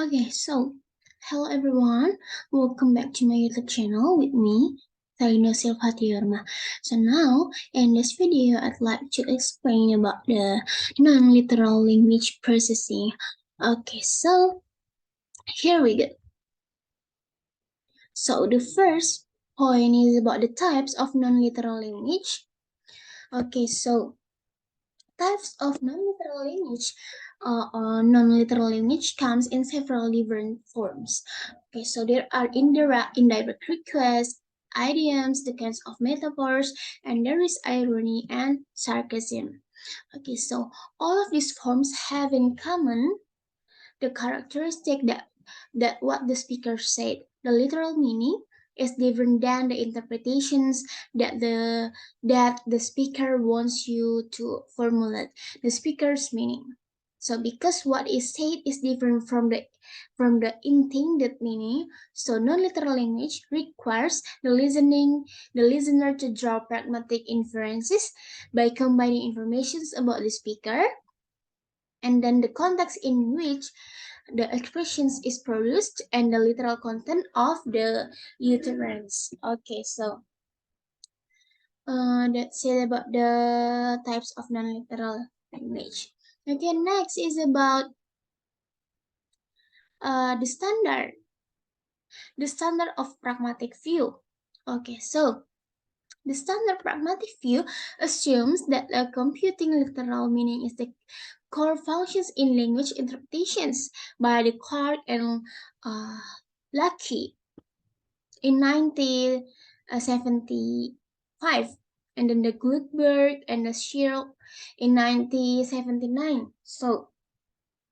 Okay, so hello everyone, welcome back to my YouTube channel with me, Taino Silvatiorma. So now in this video, I'd like to explain about the non-literal language processing. Okay, so here we go. So the first point is about the types of non-literal language. Okay, so types of non-literal language non-literal language comes in several different forms. Okay, so there are indirect requests, idioms, the kinds of metaphors, and there is irony and sarcasm. Okay, so all of these forms have in common the characteristic that what the speaker said, the literal meaning is different than the interpretations that the speaker wants you to formulate the speaker's meaning. So because what is said is different from the intended meaning, so non-literal language requires the listener to draw pragmatic inferences by combining informations about the speaker and then the context in which the expressions is produced and the literal content of the utterance. Okay, so that's it about the types of non-literal language. Okay, next is about the standard of pragmatic view. Okay, so the standard pragmatic view assumes that computing literal meaning is the core functions in language interpretations by the Clark and uh, Lucky in 1975, and then the Goldberg and the Schill in 1979. So,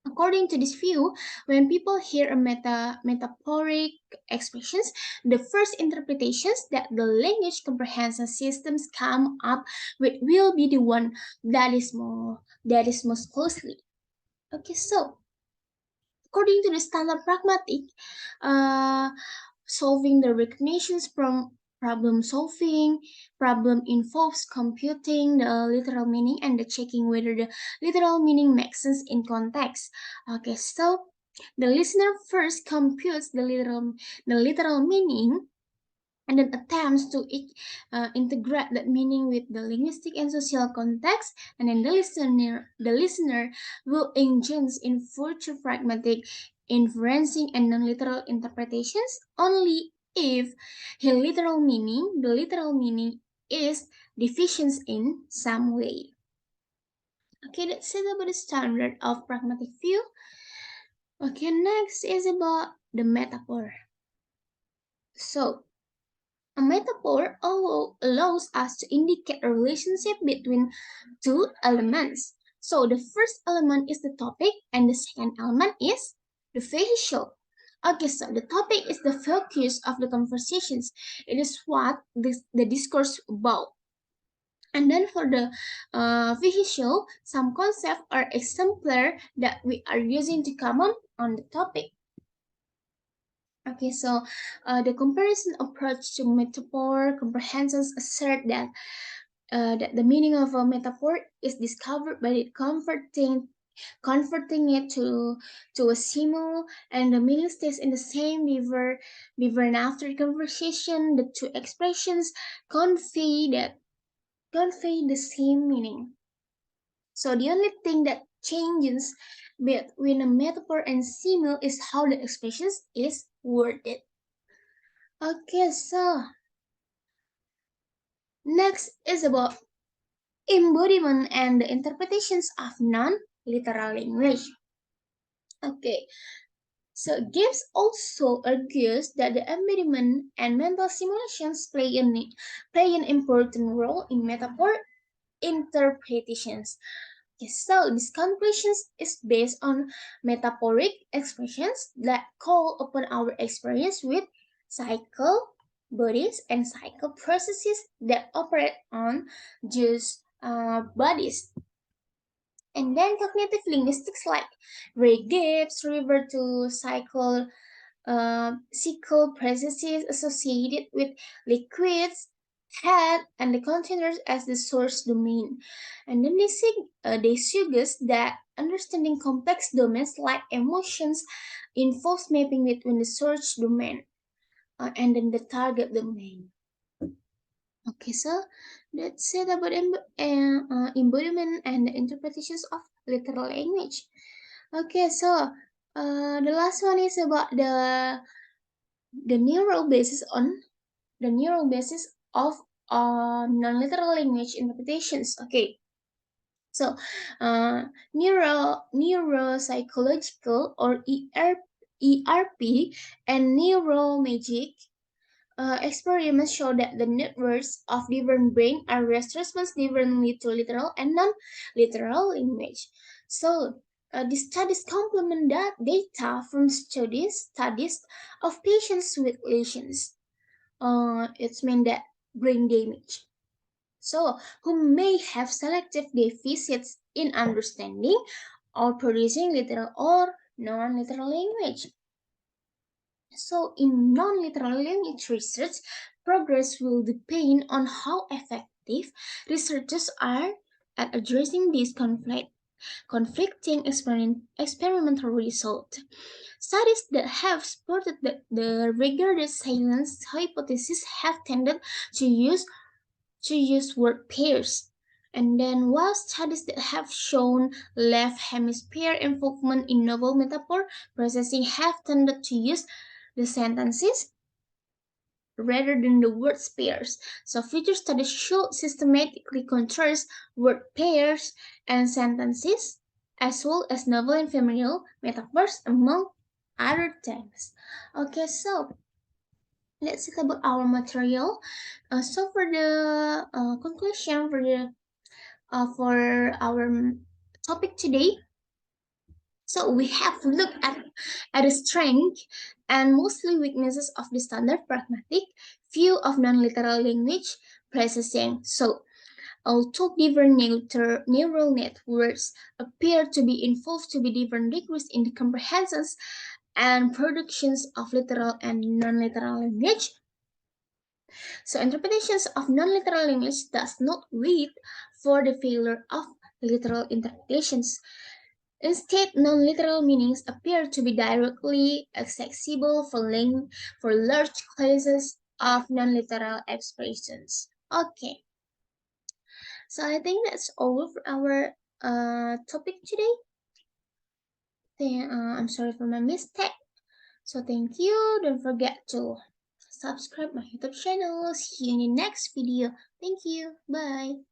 according to this view, when people hear a metaphoric expressions, the first interpretations that the language comprehension systems come up with will be the one that is most closely. Okay, so according to the standard pragmatic, uh, solving the recognitions from problem solving problem involves computing the literal meaning and the checking whether the literal meaning makes sense in context. Okay, so the listener first computes the literal meaning and then attempts to integrate that meaning with the linguistic and social context, and then the listener will engage in further pragmatic inferencing and non-literal interpretations only if the literal meaning is deficient in some way. Okay, that's it about the standard of pragmatic view. Okay, next is about the metaphor. So a metaphor allows us to indicate a relationship between two elements. So the first element is the topic and the second element is the vehicle. Okay, so the topic is the focus of the conversations. It is what the discourse about. And then for the vehicle, some concepts are exemplar that we are using to comment on the topic. Okay, so the comparison approach to metaphor comprehensions assert that the meaning of a metaphor is discovered by converting it to a simile, and the meaning stays in the same before and after conversation. The two expressions convey the same meaning. So the only thing that changes between a metaphor and simile is how the expressions is worded. Okay, so next is about embodiment and the interpretations of non-literal language. Okay, so Gibbs also argues that the embodiment and mental simulations play an important role in metaphor interpretations. Okay, so this conclusion is based on metaphoric expressions that call upon our experience with cycle bodies and cycle processes that operate on just bodies. And then cognitive linguistics like Ray Gibbs refer to cycle processes associated with liquids head and the containers as the source domain. And then they suggest that understanding complex domains like emotions involves mapping between the source domain and then the target domain. Okay, so that's it about embodiment and the interpretations of literal language. Okay, so the last one is about the neural basis on the neural basis of non-literal language interpretations. Okay, so neuropsychological or ERP and neuromagic experiments show that the networks of different brain are response differently to literal and non-literal language. So the studies complement that data from studies of patients with lesions. It's mean that brain damage. So who may have selective deficits in understanding or producing literal or non-literal language. So, in non literal language research, progress will depend on how effective researchers are at addressing these conflicting experimental results. Studies that have supported the regarded silence hypothesis have tended to use word pairs. And then, while studies that have shown left hemisphere involvement in novel metaphor processing have tended to use the sentences rather than the word pairs. So future studies should systematically contrast word pairs and sentences, as well as novel and familiar metaphors, among other things. Okay, so let's talk about our material. So for the conclusion for our topic today, so we have looked at the strength and mostly weaknesses of the standard pragmatic view of non-literal language processing. So although different neural networks appear to be involved to be different degrees in the comprehensions and productions of literal and non-literal language, so interpretations of non-literal language does not wait for the failure of literal interpretations. Instead, non-literal meanings appear to be directly accessible for large classes of non-literal expressions. Okay, so I think that's all for our topic today. I'm sorry for my mistake. So thank you. Don't forget to subscribe my YouTube channel. See you in the next video. Thank you. Bye.